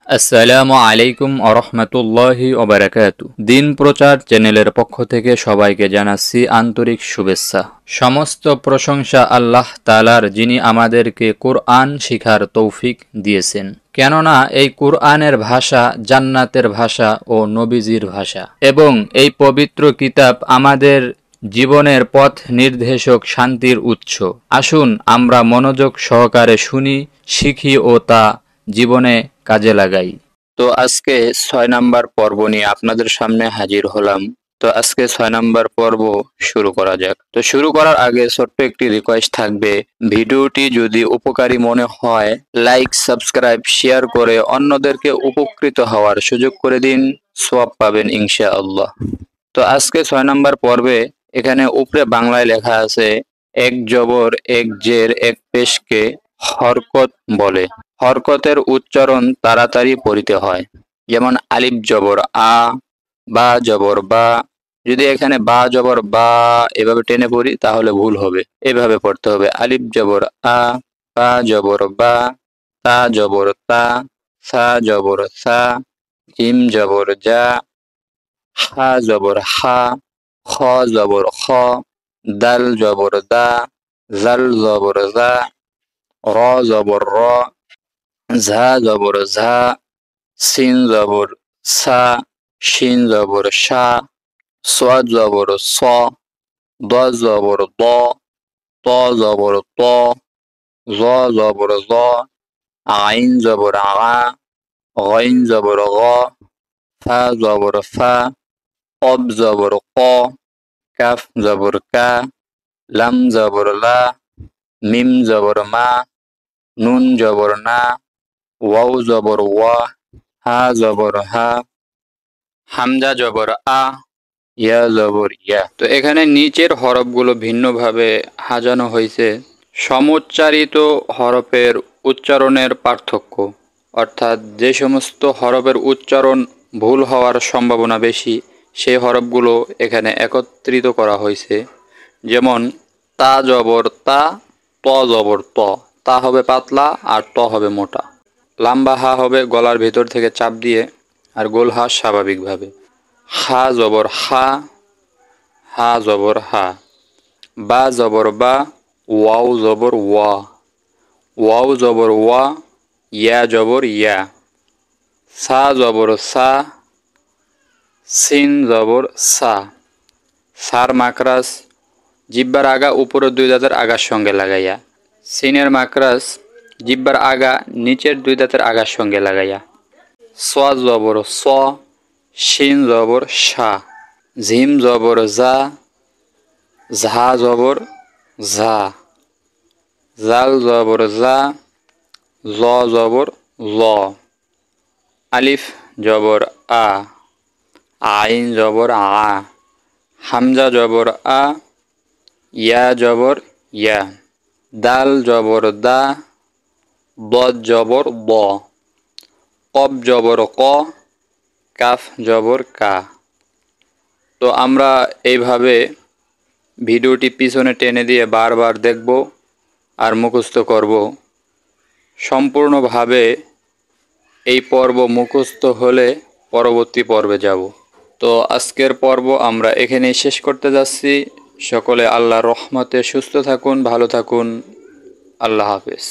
আসসালামু আলাইকুম আরহামতুল্লাহি ওবারাকাতু। দিন প্রচার চ্যানেলের পক্ষ থেকে সবাইকে জানাচ্ছি আন্তরিক শুভেচ্ছা। সমস্ত প্রশংসা আল্লাহ তাআলার, যিনি আমাদেরকে কুরআন শিখার তৌফিক দিয়েছেন। কেননা এই কুরআনের ভাষা জান্নাতের ভাষা ও নবীজির ভাষা, এবং এই পবিত্র কিতাব আমাদের জীবনের পথ নির্দেশক, শান্তির উৎস। আসুন আমরা মনোযোগ সহকারে শুনি, শিখি ও তা জীবনে কাজে লাগাই। তো আজকে 6 নাম্বার পর্ব নিয়ে আপনাদের সামনে হাজির হলাম। তো আজকে 6 নাম্বার পর্ব শুরু করা যাক। তো শুরু করার আগে ছোট্ট একটি রিকোয়েস্ট থাকবে, ভিডিওটি যদি উপকারী মনে হয় লাইক, সাবস্ক্রাইব, শেয়ার করে অন্যদেরকে উপকৃত হওয়ার সুযোগ করে দিন, সওয়াব পাবেন ইনশাআল্লাহ। তো আজকে 6 নাম্বার পর্বে এখানে উপরে বাংলায় লেখা আছে, এক জবর, এক জের, এক পেশকে হরকত বলে। হরকতের উচ্চারণ তাড়াতাড়ি পড়িতে হয়। যেমন আলিফ জবর আ, বা জবর বা। যদি এখানে বা জবর বা এভাবে টেনে পড়ি তাহলে ভুল হবে। এভাবে পড়তে হবে, আলিফ জবর আ, বা জবর বা, তা জবর তা, সা জবর সা, জিম জবর যা, হা জবর হা, খ জবর খ, দাল জবর দা, জাল জবর জা, র জবর র, ঝা জবর ঝা, সিন জবর সা, শিন জবর শা, সোয়াদ জবর স, দ জবর দ, ত জবর ত, জ জবর জ, আইন জবর আ, গইন জবর গ, ফা জবর ফা, কব জবর ক, কাফ জবর কা, লাম জবর লা, মিম জবর মা, নুন জবর না, ওয়াও জবর ওয়া, হা জবর হা, হামজা জবর আ, ইয়া জবর ইয়া। তো এখানে নিচের হরফগুলো ভিন্নভাবে সাজানো হয়েছে। সমুচ্চারিত হরফের উচ্চারণের পার্থক্য, অর্থাৎ যে সমস্ত হরফের উচ্চারণ ভুল হওয়ার সম্ভাবনা বেশি, সেই হরফগুলো এখানে একত্রিত করা হয়েছে। যেমন তা জবর তা, ত জবর ত, তা হবে পাতলা আর ত হবে মোটা। লাম্বা হা হবে গলার ভেতর থেকে চাপ দিয়ে, আর গোল হা স্বাভাবিকভাবে। হা জবর হা, হা জবর হা, বা জবর বা, ওয়াও জবর ওয়া, ওয়াও জবর ওয়া, ইয়া জবর ইয়া, সা জবর সা, সিন জবর সা। সার মাকরাস জিব্বার আগা উপরের দুই দাঁতের আগার সঙ্গে লাগাইয়া। সিনের মাকরাস জিব্বার আগা নিচের দুই দাঁতের আগার সঙ্গে লাগাইয়া। সোয়া জবর স, শিন জবর শা, ঝিম জবর জা, ঝা জবর ঝা, জাল জবর জা, জ জবর ল, আলিফ জবর আ, আইন জবর আ, হামজা জবর আ, ইয়া জবর ইয়া, দাল জবর দা, দদ জবর দ, কব জবর ক, কাফ জবর কা। তো আমরা এইভাবে ভিডিওটি পিছনে টেনে দিয়ে বারবার দেখব আর মুখস্থ করব। সম্পূর্ণভাবে এই পর্ব মুখস্থ হলে পরবর্তী পর্বে যাব। তো আজকের পর্ব আমরা এখানেই শেষ করতে যাচ্ছি। সকলে আল্লাহর রহমতে সুস্থ থাকুন, ভালো থাকুন। আল্লাহ হাফেজ।